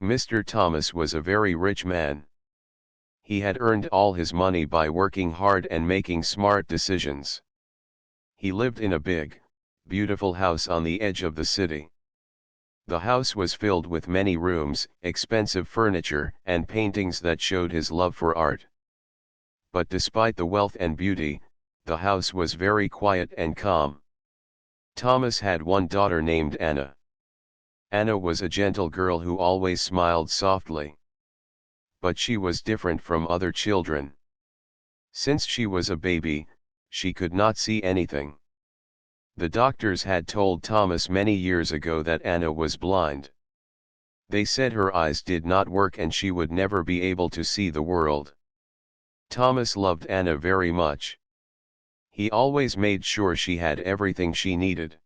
Mr. Thomas was a very rich man. He had earned all his money by working hard and making smart decisions. He lived in a big, beautiful house on the edge of the city. The house was filled with many rooms, expensive furniture, and paintings that showed his love for art. But despite the wealth and beauty, the house was very quiet and calm. Thomas had one daughter named Anna. Anna was a gentle girl who always smiled softly. But she was different from other children. Since she was a baby, she could not see anything. The doctors had told Thomas many years ago that Anna was blind. They said her eyes did not work and she would never be able to see the world. Thomas loved Anna very much. He always made sure she had everything she needed.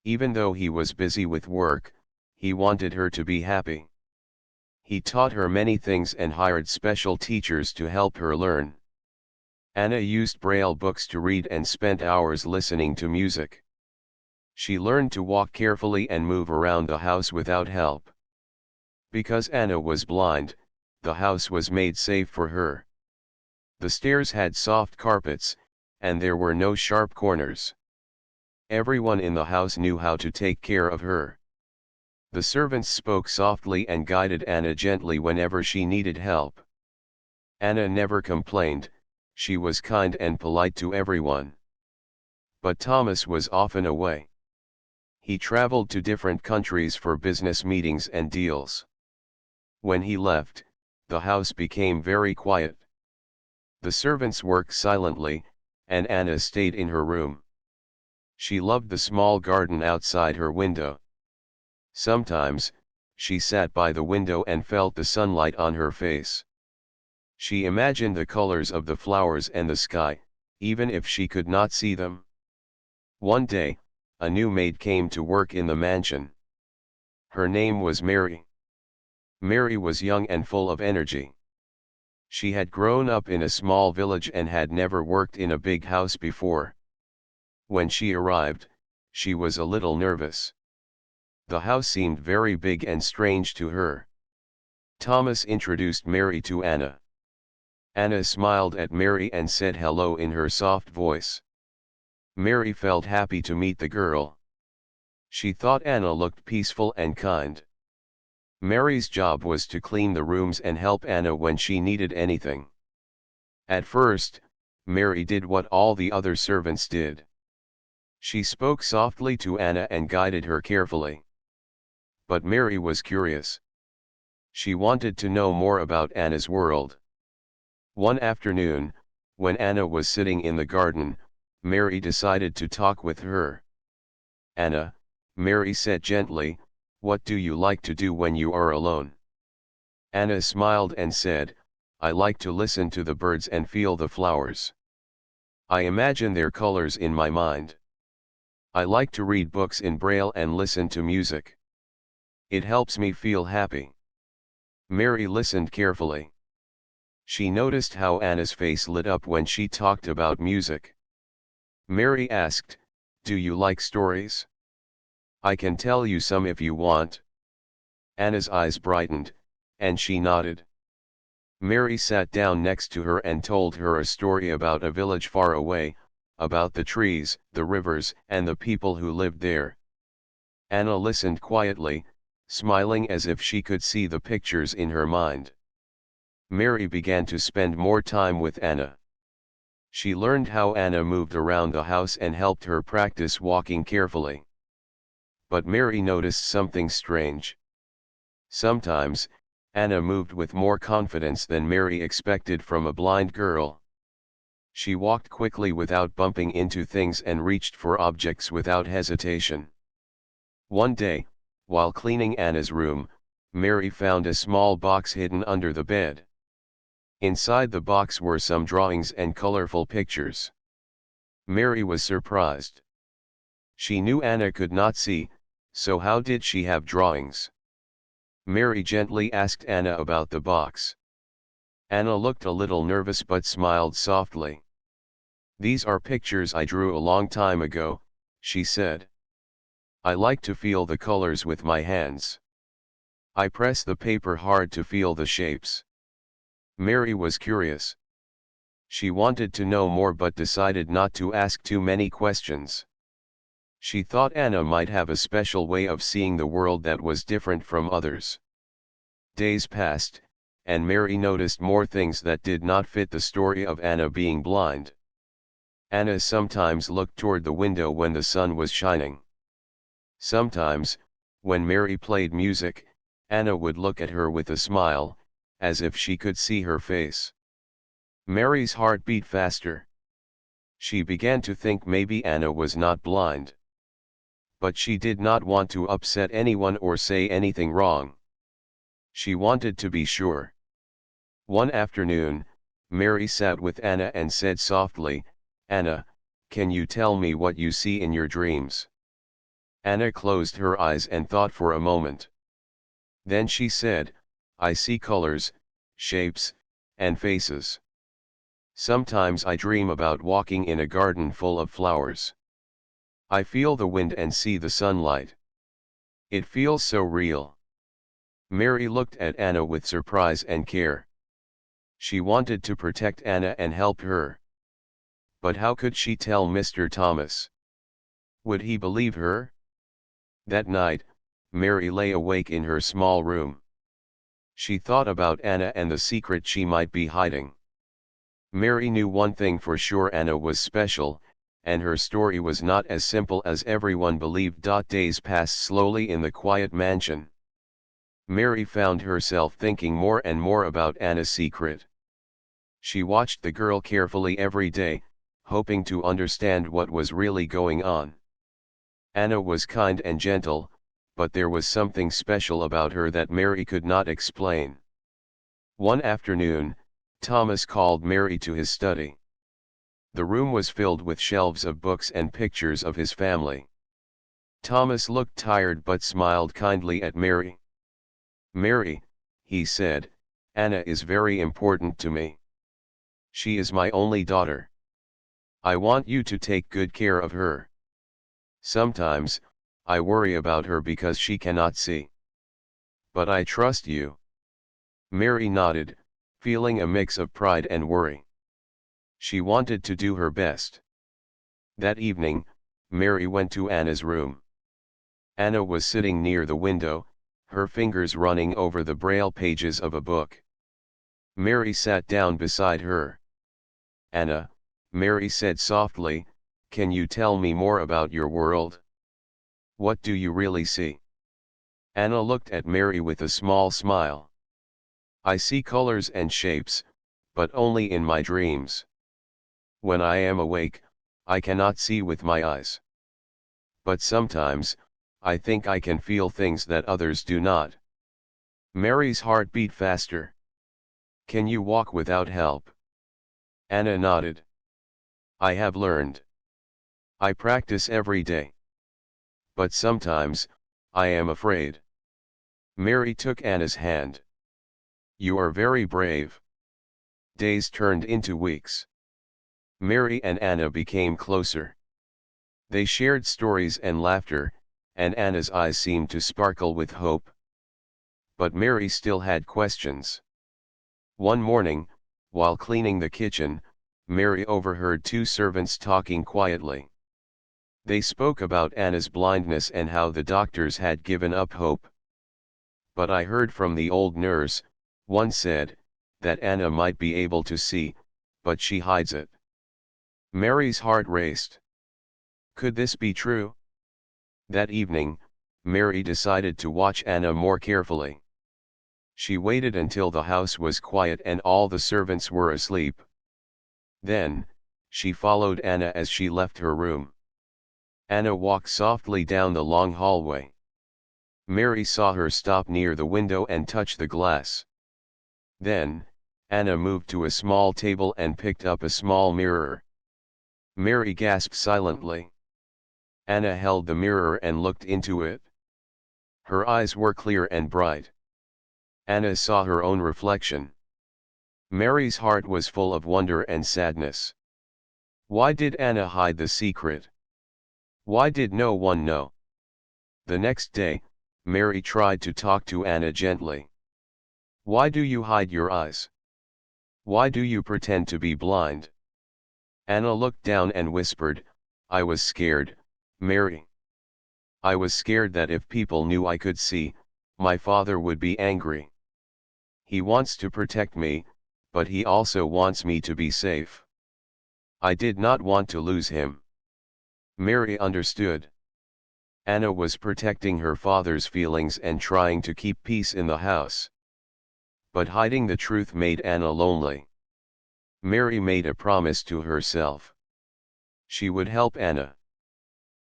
Even though he was busy with work, he wanted her to be happy. He taught her many things and hired special teachers to help her learn. Anna used Braille books to read and spent hours listening to music. She learned to walk carefully and move around the house without help. Because Anna was blind, the house was made safe for her. The stairs had soft carpets, and there were no sharp corners. Everyone in the house knew how to take care of her. The servants spoke softly and guided Anna gently whenever she needed help. Anna never complained, she was kind and polite to everyone. But Thomas was often away. He traveled to different countries for business meetings and deals. When he left, the house became very quiet. The servants worked silently, and Anna stayed in her room. She loved the small garden outside her window. Sometimes, she sat by the window and felt the sunlight on her face. She imagined the colors of the flowers and the sky, even if she could not see them. One day, a new maid came to work in the mansion. Her name was Mary. Mary was young and full of energy. She had grown up in a small village and had never worked in a big house before. When she arrived, she was a little nervous. The house seemed very big and strange to her. Thomas introduced Mary to Anna. Anna smiled at Mary and said hello in her soft voice. Mary felt happy to meet the girl. She thought Anna looked peaceful and kind. Mary's job was to clean the rooms and help Anna when she needed anything. At first, Mary did what all the other servants did. She spoke softly to Anna and guided her carefully. But Mary was curious. She wanted to know more about Anna's world. One afternoon, when Anna was sitting in the garden, Mary decided to talk with her. "Anna," Mary said gently, "what do you like to do when you are alone?" Anna smiled and said, "I like to listen to the birds and feel the flowers. I imagine their colors in my mind. I like to read books in Braille and listen to music. It helps me feel happy." Mary listened carefully. She noticed how Anna's face lit up when she talked about music. Mary asked, "Do you like stories? I can tell you some if you want." Anna's eyes brightened, and she nodded. Mary sat down next to her and told her a story about a village far away, about the trees, the rivers, and the people who lived there. Anna listened quietly, smiling as if she could see the pictures in her mind. Mary began to spend more time with Anna. She learned how Anna moved around the house and helped her practice walking carefully. But Mary noticed something strange. Sometimes, Anna moved with more confidence than Mary expected from a blind girl. She walked quickly without bumping into things and reached for objects without hesitation. One day, while cleaning Anna's room, Mary found a small box hidden under the bed. Inside the box were some drawings and colorful pictures. Mary was surprised. She knew Anna could not see, so how did she have drawings? Mary gently asked Anna about the box. Anna looked a little nervous but smiled softly. "These are pictures I drew a long time ago," she said. "I like to feel the colors with my hands." I press the paper hard to feel the shapes. Mary was curious. She wanted to know more but decided not to ask too many questions. She thought Anna might have a special way of seeing the world that was different from others. Days passed, and Mary noticed more things that did not fit the story of Anna being blind. Anna sometimes looked toward the window when the sun was shining. Sometimes, when Mary played music, Anna would look at her with a smile, as if she could see her face. Mary's heart beat faster. She began to think maybe Anna was not blind. But she did not want to upset anyone or say anything wrong. She wanted to be sure. One afternoon, Mary sat with Anna and said softly, "Anna, can you tell me what you see in your dreams?" Anna closed her eyes and thought for a moment. Then she said, "I see colors, shapes, and faces. Sometimes I dream about walking in a garden full of flowers. I feel the wind and see the sunlight. It feels so real." Mary looked at Anna with surprise and care. She wanted to protect Anna and help her. But how could she tell Mr. Thomas? Would he believe her? That night, Mary lay awake in her small room. She thought about Anna and the secret she might be hiding. Mary knew one thing for sure: Anna was special, and her story was not as simple as everyone believed. Days passed slowly in the quiet mansion. Mary found herself thinking more and more about Anna's secret. She watched the girl carefully every day, hoping to understand what was really going on. Anna was kind and gentle, but there was something special about her that Mary could not explain. One afternoon, Thomas called Mary to his study. The room was filled with shelves of books and pictures of his family. Thomas looked tired but smiled kindly at Mary. "Mary," he said, "Anna is very important to me. She is my only daughter. I want you to take good care of her. Sometimes, I worry about her because she cannot see. But I trust you." Mary nodded, feeling a mix of pride and worry. She wanted to do her best. That evening, Mary went to Anna's room. Anna was sitting near the window, her fingers running over the braille pages of a book. Mary sat down beside her. "Anna," Mary said softly, "can you tell me more about your world? What do you really see?" Anna looked at Mary with a small smile. "I see colors and shapes, but only in my dreams. When I am awake, I cannot see with my eyes. But sometimes, I think I can feel things that others do not." Mary's heart beat faster. "Can you walk without help?" Anna nodded. "I have learned. I practice every day. But sometimes, I am afraid." Mary took Anna's hand. "You are very brave." Days turned into weeks. Mary and Anna became closer. They shared stories and laughter, and Anna's eyes seemed to sparkle with hope. But Mary still had questions. One morning, while cleaning the kitchen, Mary overheard two servants talking quietly. They spoke about Anna's blindness and how the doctors had given up hope. "But I heard from the old nurse," one said, "that Anna might be able to see, but she hides it." Mary's heart raced. Could this be true? That evening, Mary decided to watch Anna more carefully. She waited until the house was quiet and all the servants were asleep. Then, she followed Anna as she left her room. Anna walked softly down the long hallway. Mary saw her stop near the window and touch the glass. Then, Anna moved to a small table and picked up a small mirror. Mary gasped silently. Anna held the mirror and looked into it. Her eyes were clear and bright. Anna saw her own reflection. Mary's heart was full of wonder and sadness. Why did Anna hide the secret? Why did no one know? The next day, Mary tried to talk to Anna gently. "Why do you hide your eyes? Why do you pretend to be blind?" Anna looked down and whispered, "I was scared, Mary. I was scared that if people knew I could see, my father would be angry. He wants to protect me, but he also wants me to be safe. I did not want to lose him." Mary understood. Anna was protecting her father's feelings and trying to keep peace in the house. But hiding the truth made Anna lonely. Mary made a promise to herself. She would help Anna.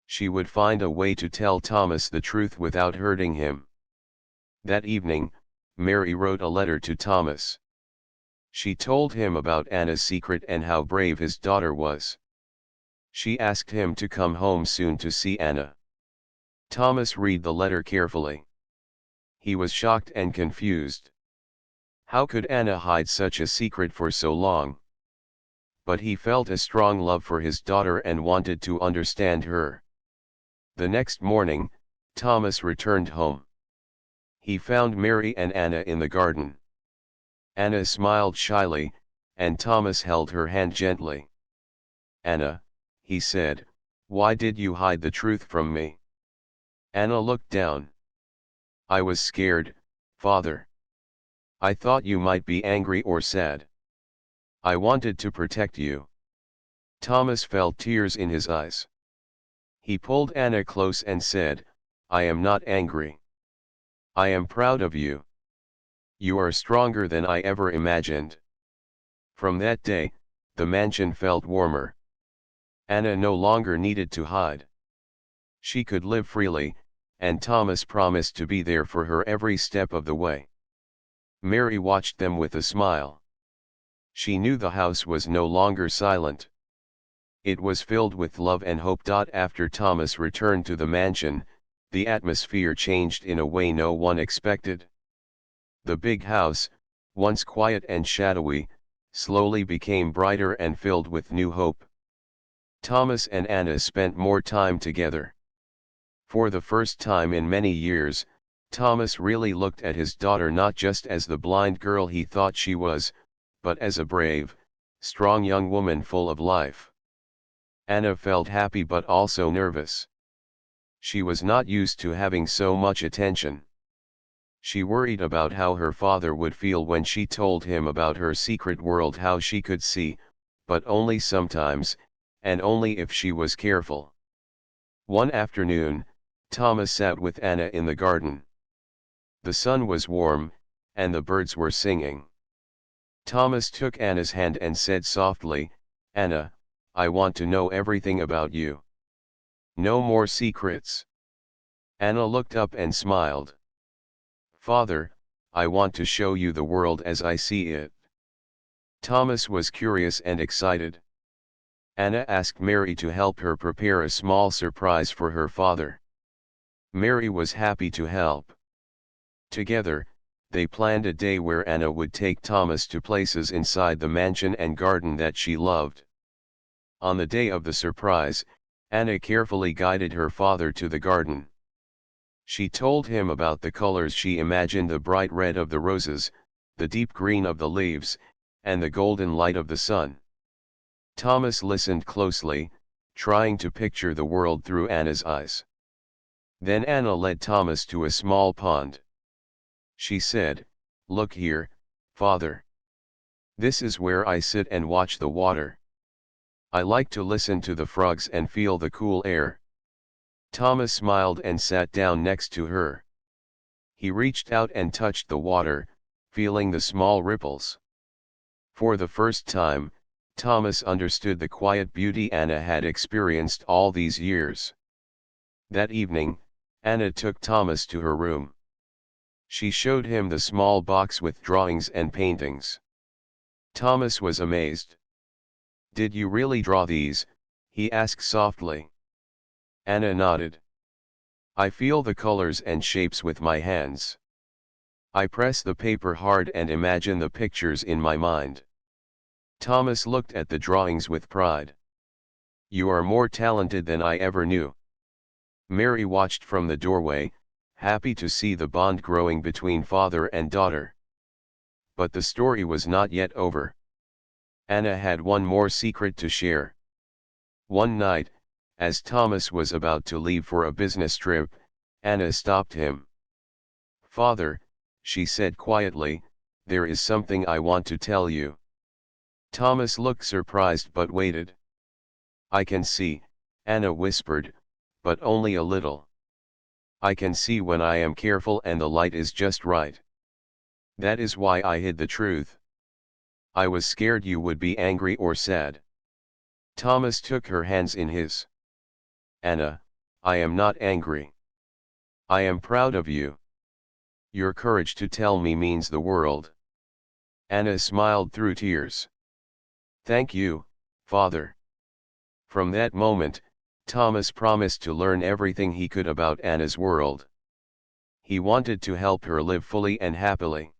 She would find a way to tell Thomas the truth without hurting him. That evening, Mary wrote a letter to Thomas. She told him about Anna's secret and how brave his daughter was. She asked him to come home soon to see Anna. Thomas read the letter carefully. He was shocked and confused. How could Anna hide such a secret for so long? But he felt a strong love for his daughter and wanted to understand her. The next morning, Thomas returned home. He found Mary and Anna in the garden. Anna smiled shyly, and Thomas held her hand gently. "Anna," he said, "why did you hide the truth from me?" Anna looked down. "I was scared, Father. I thought you might be angry or sad. I wanted to protect you." Thomas felt tears in his eyes. He pulled Anna close and said, "I am not angry. I am proud of you. You are stronger than I ever imagined." From that day, the mansion felt warmer. Anna no longer needed to hide. She could live freely, and Thomas promised to be there for her every step of the way. Mary watched them with a smile. She knew the house was no longer silent. It was filled with love and hope. After Thomas returned to the mansion, the atmosphere changed in a way no one expected. The big house, once quiet and shadowy, slowly became brighter and filled with new hope. Thomas and Anna spent more time together. For the first time in many years, Thomas really looked at his daughter not just as the blind girl he thought she was, but as a brave, strong young woman full of life. Anna felt happy but also nervous. She was not used to having so much attention. She worried about how her father would feel when she told him about her secret world, how she could see, but only sometimes, and only if she was careful. One afternoon, Thomas sat with Anna in the garden. The sun was warm, and the birds were singing. Thomas took Anna's hand and said softly, "Anna, I want to know everything about you. No more secrets." Anna looked up and smiled. "Father, I want to show you the world as I see it." Thomas was curious and excited. Anna asked Mary to help her prepare a small surprise for her father. Mary was happy to help. Together, they planned a day where Anna would take Thomas to places inside the mansion and garden that she loved. On the day of the surprise, Anna carefully guided her father to the garden. She told him about the colors she imagined: the bright red of the roses, the deep green of the leaves, and the golden light of the sun. Thomas listened closely, trying to picture the world through Anna's eyes. Then Anna led Thomas to a small pond. She said, "Look here, Father. This is where I sit and watch the water. I like to listen to the frogs and feel the cool air." Thomas smiled and sat down next to her. He reached out and touched the water, feeling the small ripples. For the first time, Thomas understood the quiet beauty Anna had experienced all these years. That evening, Anna took Thomas to her room. She showed him the small box with drawings and paintings. Thomas was amazed. "Did you really draw these?" he asked softly. Anna nodded. "I feel the colors and shapes with my hands. I press the paper hard and imagine the pictures in my mind." Thomas looked at the drawings with pride. "You are more talented than I ever knew." Mary watched from the doorway, happy to see the bond growing between father and daughter. But the story was not yet over. Anna had one more secret to share. One night, as Thomas was about to leave for a business trip, Anna stopped him. "Father," she said quietly, "there is something I want to tell you." Thomas looked surprised but waited. "I can see," Anna whispered, "but only a little. I can see when I am careful and the light is just right. That is why I hid the truth. I was scared you would be angry or sad." Thomas took her hands in his. "Anna, I am not angry. I am proud of you. Your courage to tell me means the world." Anna smiled through tears. "Thank you, Father." From that moment, Thomas promised to learn everything he could about Anna's world. He wanted to help her live fully and happily.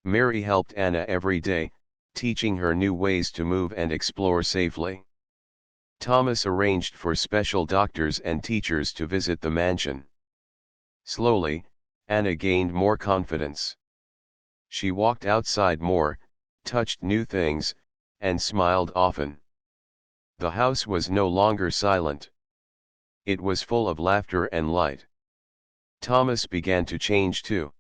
Mary helped Anna every day, teaching her new ways to move and explore safely. Thomas arranged for special doctors and teachers to visit the mansion. Slowly, Anna gained more confidence. She walked outside more, touched new things, and smiled often. The house was no longer silent. It was full of laughter and light. Thomas began to change too.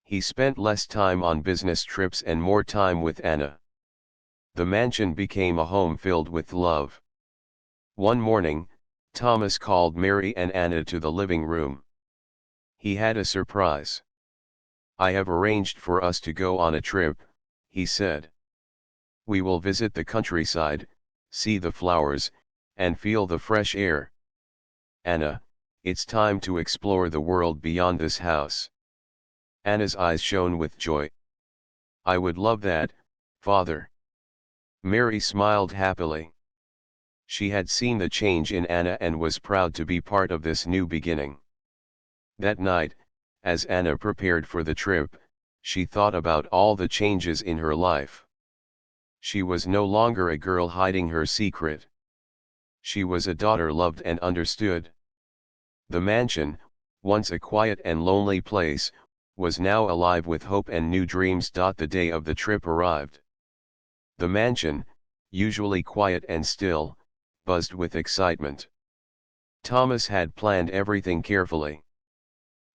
He spent less time on business trips and more time with Anna. The mansion became a home filled with love. One morning, Thomas called Mary and Anna to the living room. He had a surprise. "I have arranged for us to go on a trip," he said. "We will visit the countryside, see the flowers, and feel the fresh air. Anna, it's time to explore the world beyond this house." Anna's eyes shone with joy. "I would love that, Father." Mary smiled happily. She had seen the change in Anna and was proud to be part of this new beginning. That night, as Anna prepared for the trip, she thought about all the changes in her life. She was no longer a girl hiding her secret. She was a daughter loved and understood. The mansion, once a quiet and lonely place, was now alive with hope and new dreams. The day of the trip arrived. The mansion, usually quiet and still, buzzed with excitement. Thomas had planned everything carefully.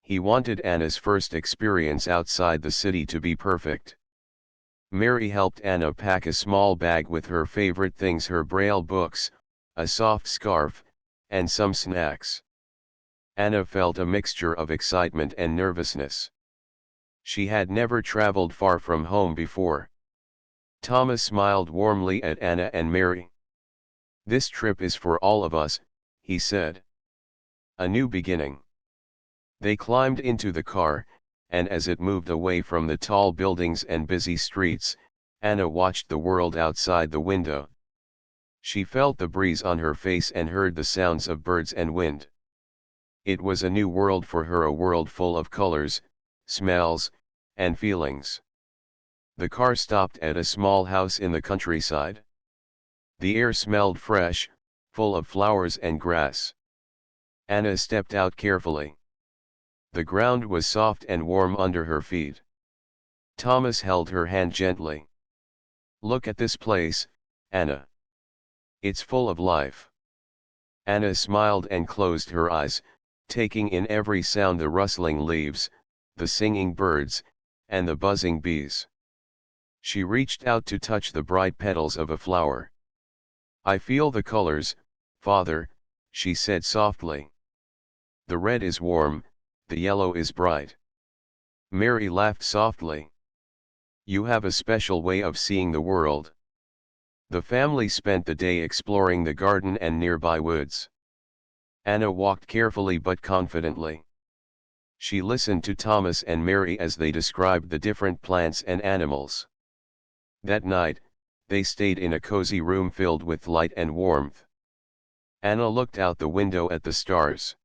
He wanted Anna's first experience outside the city to be perfect. Mary helped Anna pack a small bag with her favorite things: her Braille books, a soft scarf, and some snacks. Anna felt a mixture of excitement and nervousness. She had never traveled far from home before. Thomas smiled warmly at Anna and Mary. "This trip is for all of us," he said. "A new beginning." They climbed into the car, and as it moved away from the tall buildings and busy streets, Anna watched the world outside the window. She felt the breeze on her face and heard the sounds of birds and wind. It was a new world for her, a world full of colors, smells, and feelings. The car stopped at a small house in the countryside. The air smelled fresh, full of flowers and grass. Anna stepped out carefully. The ground was soft and warm under her feet. Thomas held her hand gently. "Look at this place, Anna. It's full of life." Anna smiled and closed her eyes, taking in every sound: the rustling leaves, the singing birds, and the buzzing bees. She reached out to touch the bright petals of a flower. "I feel the colors, Father," she said softly. "The red is warm, the yellow is bright." Mary laughed softly. "You have a special way of seeing the world." The family spent the day exploring the garden and nearby woods. Anna walked carefully but confidently. She listened to Thomas and Mary as they described the different plants and animals. That night, they stayed in a cozy room filled with light and warmth. Anna looked out the window at the stars.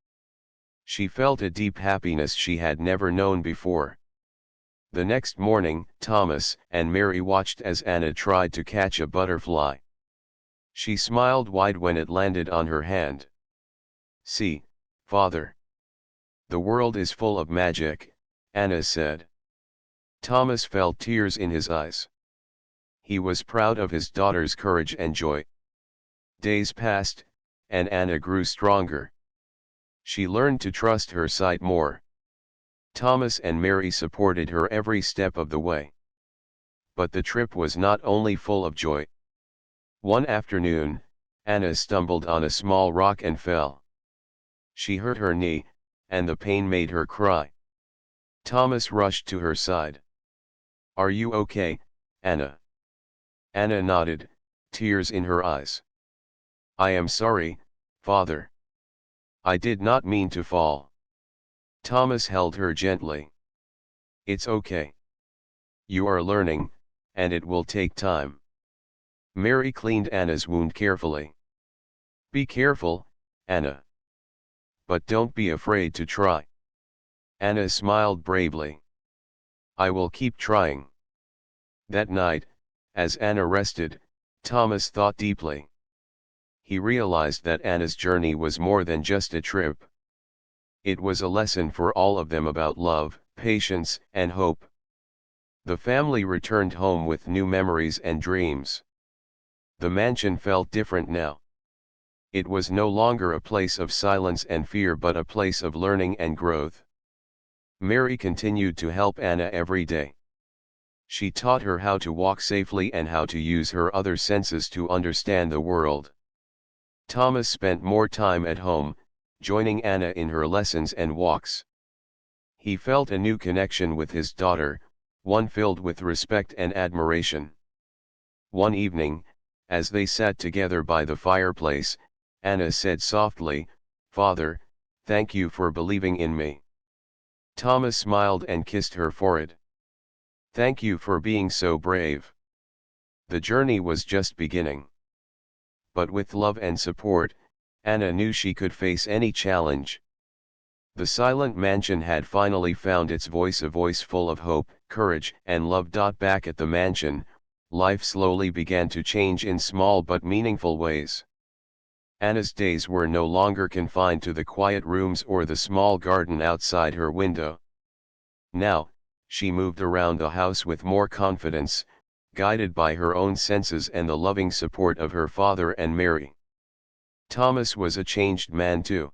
She felt a deep happiness she had never known before. The next morning, Thomas and Mary watched as Anna tried to catch a butterfly. She smiled wide when it landed on her hand. "See, Father. The world is full of magic, Anna said. Thomas felt tears in his eyes. He was proud of his daughter's courage and joy. Days passed, and Anna grew stronger. She learned to trust her sight more. Thomas and Mary supported her every step of the way. But the trip was not only full of joy. One afternoon, Anna stumbled on a small rock and fell. She hurt her knee, and the pain made her cry. Thomas rushed to her side. "Are you okay, Anna?" Anna nodded, tears in her eyes. "I am sorry, Father. I did not mean to fall." Thomas held her gently. "It's okay. You are learning, and it will take time." Mary cleaned Anna's wound carefully. "Be careful, Anna. But don't be afraid to try." Anna smiled bravely. "I will keep trying." That night, as Anna rested, Thomas thought deeply. He realized that Anna's journey was more than just a trip. It was a lesson for all of them about love, patience, and hope. The family returned home with new memories and dreams. The mansion felt different now. It was no longer a place of silence and fear but a place of learning and growth. Mary continued to help Anna every day. She taught her how to walk safely and how to use her other senses to understand the world. Thomas spent more time at home, joining Anna in her lessons and walks. He felt a new connection with his daughter, one filled with respect and admiration. One evening, as they sat together by the fireplace, Anna said softly, "Father, thank you for believing in me." Thomas smiled and kissed her forehead. "Thank you for being so brave." The journey was just beginning. But with love and support, Anna knew she could face any challenge. The silent mansion had finally found its voice, a voice full of hope, courage, and love. Back at the mansion, life slowly began to change in small but meaningful ways. Anna's days were no longer confined to the quiet rooms or the small garden outside her window. Now, she moved around the house with more confidence, guided by her own senses and the loving support of her father and Mary. Thomas was a changed man too.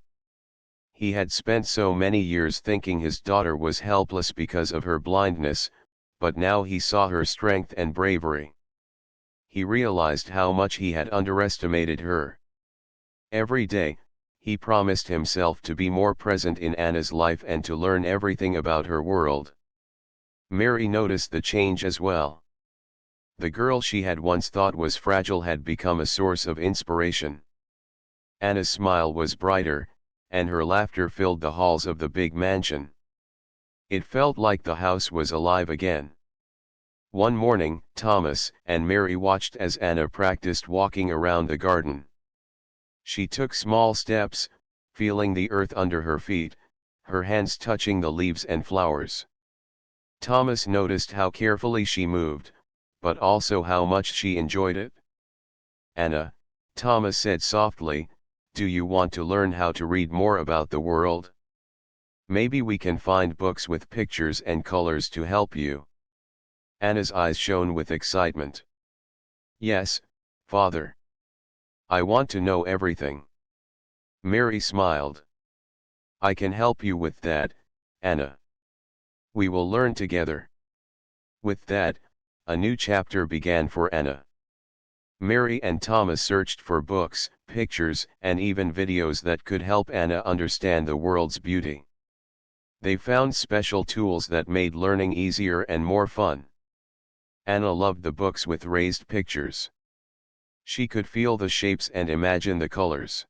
He had spent so many years thinking his daughter was helpless because of her blindness, but now he saw her strength and bravery. He realized how much he had underestimated her. Every day, he promised himself to be more present in Anna's life and to learn everything about her world. Mary noticed the change as well. The girl she had once thought was fragile had become a source of inspiration. Anna's smile was brighter, and her laughter filled the halls of the big mansion. It felt like the house was alive again. One morning, Thomas and Mary watched as Anna practiced walking around the garden. She took small steps, feeling the earth under her feet, her hands touching the leaves and flowers. Thomas noticed how carefully she moved, but also how much she enjoyed it. "Anna," Thomas said softly, "do you want to learn how to read more about the world? Maybe we can find books with pictures and colors to help you." Anna's eyes shone with excitement. "Yes, Father. I want to know everything." Mary smiled. "I can help you with that, Anna. We will learn together." With that, a new chapter began for Anna. Mary and Thomas searched for books, pictures, and even videos that could help Anna understand the world's beauty. They found special tools that made learning easier and more fun. Anna loved the books with raised pictures. She could feel the shapes and imagine the colors.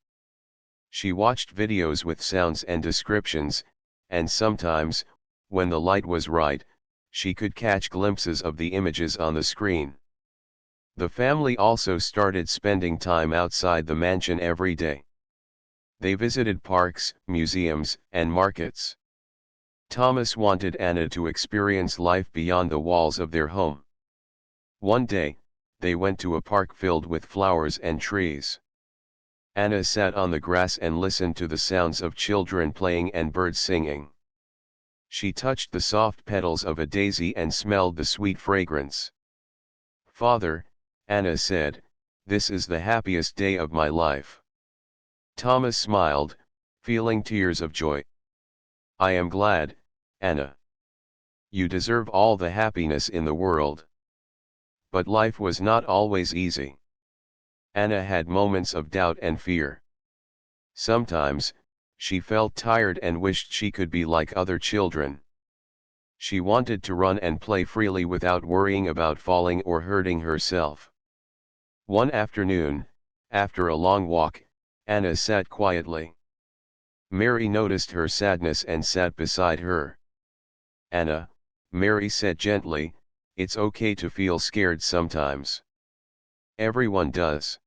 She watched videos with sounds and descriptions, and sometimes, when the light was right, she could catch glimpses of the images on the screen. The family also started spending time outside the mansion every day. They visited parks, museums, and markets. Thomas wanted Anna to experience life beyond the walls of their home. One day, they went to a park filled with flowers and trees. Anna sat on the grass and listened to the sounds of children playing and birds singing. She touched the soft petals of a daisy and smelled the sweet fragrance. "Father," Anna said, "this is the happiest day of my life." Thomas smiled, feeling tears of joy. "I am glad, Anna. You deserve all the happiness in the world." But life was not always easy. Anna had moments of doubt and fear. Sometimes, she felt tired and wished she could be like other children. She wanted to run and play freely without worrying about falling or hurting herself. One afternoon, after a long walk, Anna sat quietly. Mary noticed her sadness and sat beside her. "Anna," Mary said gently, "it's okay to feel scared sometimes. Everyone does.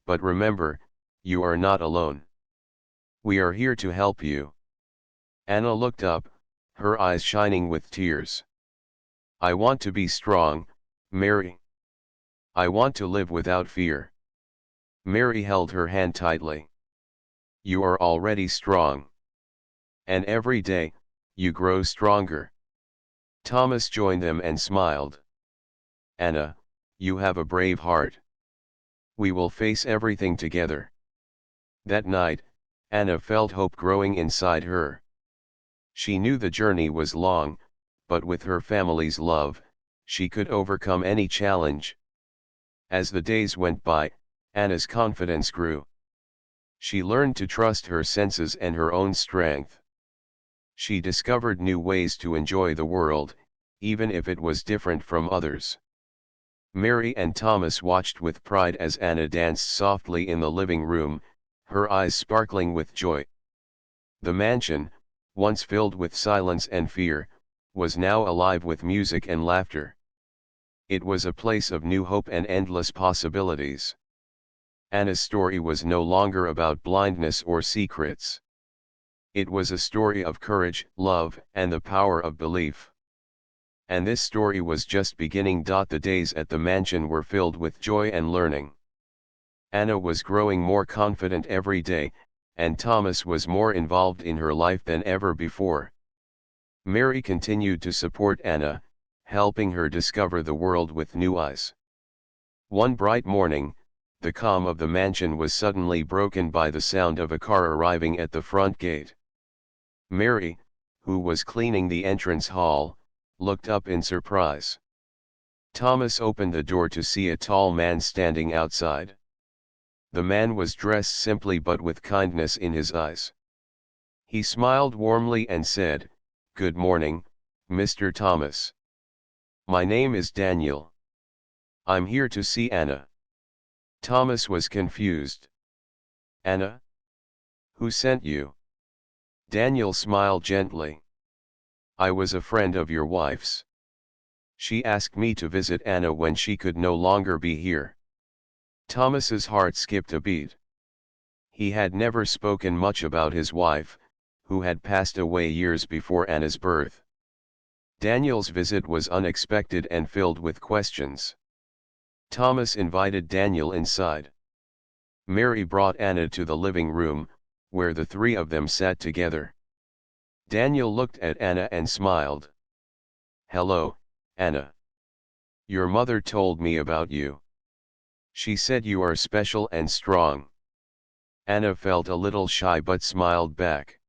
But remember, you are not alone. We are here to help you." Anna looked up, her eyes shining with tears. "I want to be strong, Mary. I want to live without fear." Mary held her hand tightly. "You are already strong. And every day, you grow stronger." Thomas joined them and smiled. "Anna, you have a brave heart. We will face everything together." That night, Anna felt hope growing inside her. She knew the journey was long, but with her family's love, she could overcome any challenge. As the days went by, Anna's confidence grew. She learned to trust her senses and her own strength. She discovered new ways to enjoy the world, even if it was different from others. Mary and Thomas watched with pride as Anna danced softly in the living room, her eyes sparkling with joy. The mansion, once filled with silence and fear, was now alive with music and laughter. It was a place of new hope and endless possibilities. Anna's story was no longer about blindness or secrets. It was a story of courage, love, and the power of belief. And this story was just beginning. The days at the mansion were filled with joy and learning. Anna was growing more confident every day, and Thomas was more involved in her life than ever before. Mary continued to support Anna, helping her discover the world with new eyes. One bright morning, the calm of the mansion was suddenly broken by the sound of a car arriving at the front gate. Mary, who was cleaning the entrance hall, looked up in surprise. Thomas opened the door to see a tall man standing outside. The man was dressed simply but with kindness in his eyes. He smiled warmly and said, "Good morning, Mr. Thomas. My name is Daniel. I'm here to see Anna." Thomas was confused. "Anna? Who sent you?" Daniel smiled gently. "I was a friend of your wife's. She asked me to visit Anna when she could no longer be here." Thomas's heart skipped a beat. He had never spoken much about his wife, who had passed away years before Anna's birth. Daniel's visit was unexpected and filled with questions. Thomas invited Daniel inside. Mary brought Anna to the living room, where the three of them sat together. Daniel looked at Anna and smiled. "Hello, Anna. Your mother told me about you. She said you are special and strong." Anna felt a little shy but smiled back.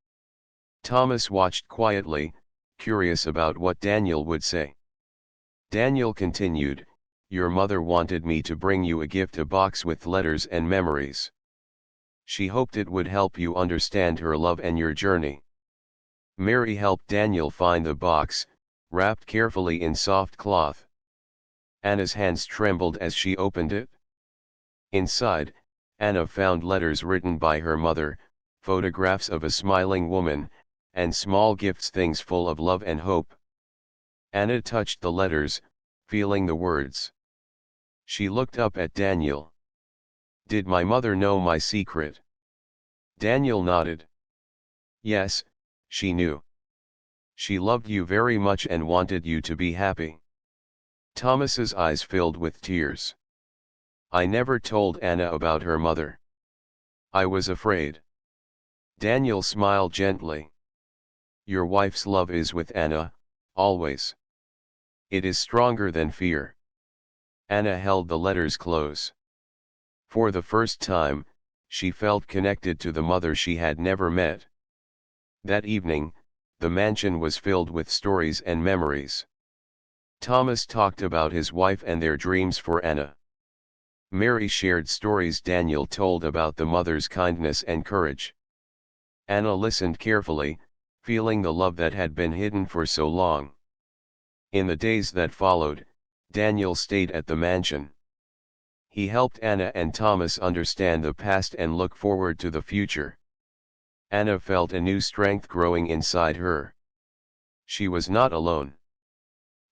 Thomas watched quietly, curious about what Daniel would say. Daniel continued, "Your mother wanted me to bring you a gift, a box with letters and memories. She hoped it would help you understand her love and your journey." Mary helped Daniel find the box, wrapped carefully in soft cloth. Anna's hands trembled as she opened it. Inside, Anna found letters written by her mother, photographs of a smiling woman, and small gifts, things full of love and hope. Anna touched the letters, feeling the words. She looked up at Daniel. "Did my mother know my secret?" Daniel nodded. "Yes, she knew. She loved you very much and wanted you to be happy." Thomas's eyes filled with tears. "I never told Anna about her mother. I was afraid. Daniel smiled gently. Your wife's love is with Anna, always. It is stronger than fear. Anna held the letters close. For the first time, she felt connected to the mother she had never met. That evening, the mansion was filled with stories and memories. Thomas talked about his wife and their dreams for Anna. Mary shared stories Daniel told about the mother's kindness and courage. Anna listened carefully, feeling the love that had been hidden for so long. In the days that followed, Daniel stayed at the mansion. He helped Anna and Thomas understand the past and look forward to the future. Anna felt a new strength growing inside her. She was not alone.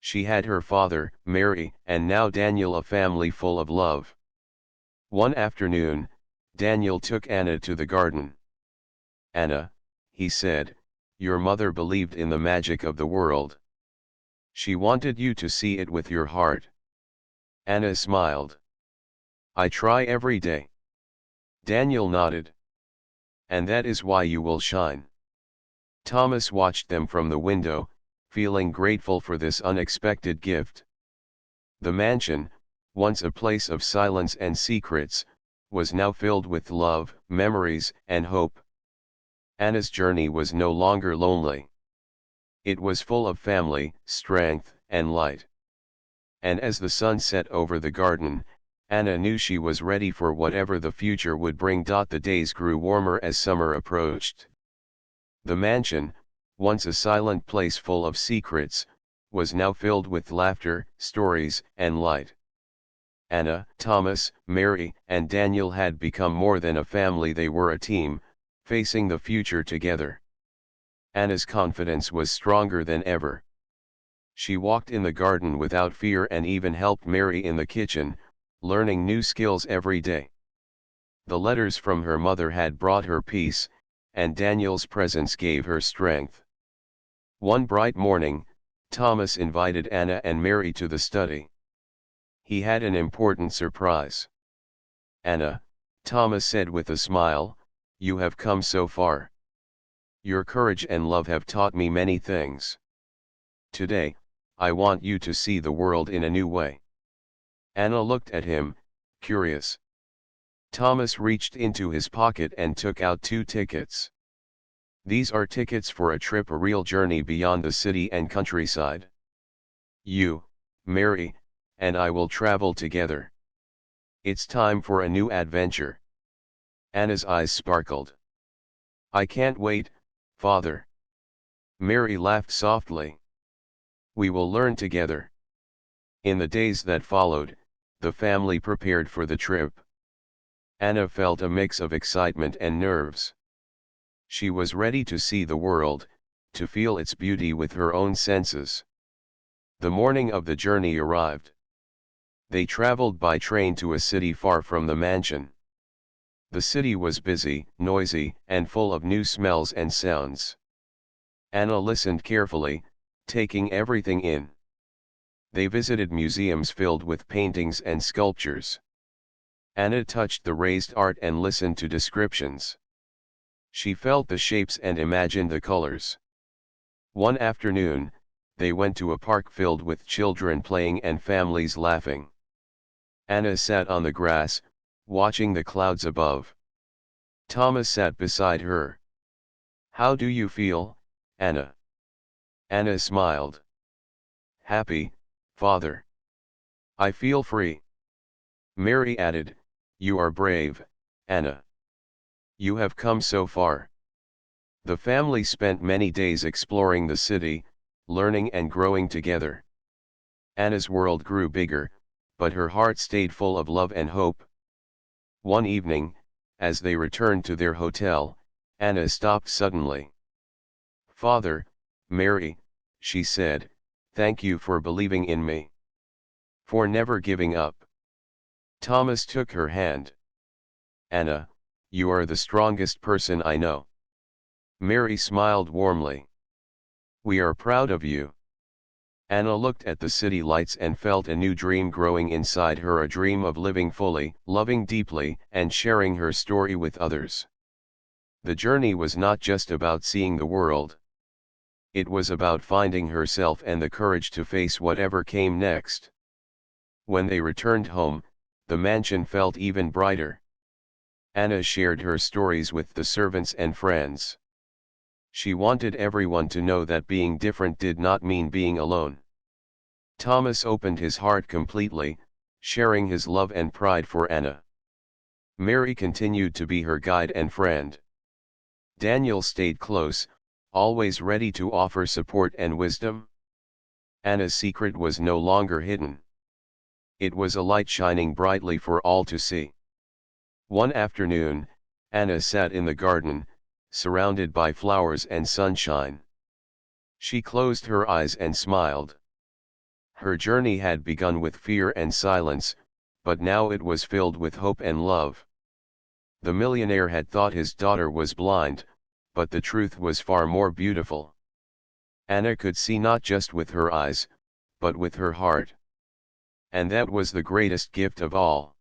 She had her father, Mary, and now Daniel, a family full of love. One afternoon, Daniel took Anna to the garden. Anna, he said, your mother believed in the magic of the world. She wanted you to see it with your heart. Anna smiled. I try every day. Daniel nodded. And that is why you will shine. Thomas watched them from the window, feeling grateful for this unexpected gift. The mansion, once a place of silence and secrets, was now filled with love, memories, and hope. Anna's journey was no longer lonely. It was full of family, strength, and light. And as the sun set over the garden, Anna knew she was ready for whatever the future would bring. The days grew warmer as summer approached. The mansion, once a silent place full of secrets, was now filled with laughter, stories, and light. Anna, Thomas, Mary, and Daniel had become more than a family. They were a team, facing the future together. Anna's confidence was stronger than ever. She walked in the garden without fear and even helped Mary in the kitchen, learning new skills every day. The letters from her mother had brought her peace, and Daniel's presence gave her strength. One bright morning, Thomas invited Anna and Mary to the study. He had an important surprise. Anna, Thomas said with a smile, you have come so far. Your courage and love have taught me many things. Today, I want you to see the world in a new way. Anna looked at him, curious. Thomas reached into his pocket and took out 2 tickets. These are tickets for a trip, a real journey beyond the city and countryside. You, Mary, and I will travel together. It's time for a new adventure. Anna's eyes sparkled. I can't wait, Father. Mary laughed softly. We will learn together. In the days that followed, the family prepared for the trip. Anna felt a mix of excitement and nerves. She was ready to see the world, to feel its beauty with her own senses. The morning of the journey arrived. They traveled by train to a city far from the mansion. The city was busy, noisy, and full of new smells and sounds. Anna listened carefully, taking everything in. They visited museums filled with paintings and sculptures. Anna touched the raised art and listened to descriptions. She felt the shapes and imagined the colors. One afternoon, they went to a park filled with children playing and families laughing. Anna sat on the grass, watching the clouds above. Thomas sat beside her. How do you feel, Anna? Anna smiled. Happy, Father. I feel free. Mary added, you are brave, Anna. You have come so far. The family spent many days exploring the city, learning and growing together. Anna's world grew bigger, but her heart stayed full of love and hope. One evening, as they returned to their hotel, Anna stopped suddenly. Father, Mary, she said, thank you for believing in me. For never giving up. Thomas took her hand. Anna, you are the strongest person I know. Mary smiled warmly. We are proud of you. Anna looked at the city lights and felt a new dream growing inside her, a dream of living fully, loving deeply, and sharing her story with others. The journey was not just about seeing the world. It was about finding herself and the courage to face whatever came next. When they returned home, the mansion felt even brighter. Anna shared her stories with the servants and friends. She wanted everyone to know that being different did not mean being alone. Thomas opened his heart completely, sharing his love and pride for Anna. Mary continued to be her guide and friend. Daniel stayed close, always ready to offer support and wisdom. Anna's secret was no longer hidden. It was a light shining brightly for all to see. One afternoon, Anna sat in the garden, surrounded by flowers and sunshine. She closed her eyes and smiled. Her journey had begun with fear and silence, but now it was filled with hope and love. The millionaire had thought his daughter was blind, but the truth was far more beautiful. Anna could see not just with her eyes, but with her heart. And that was the greatest gift of all.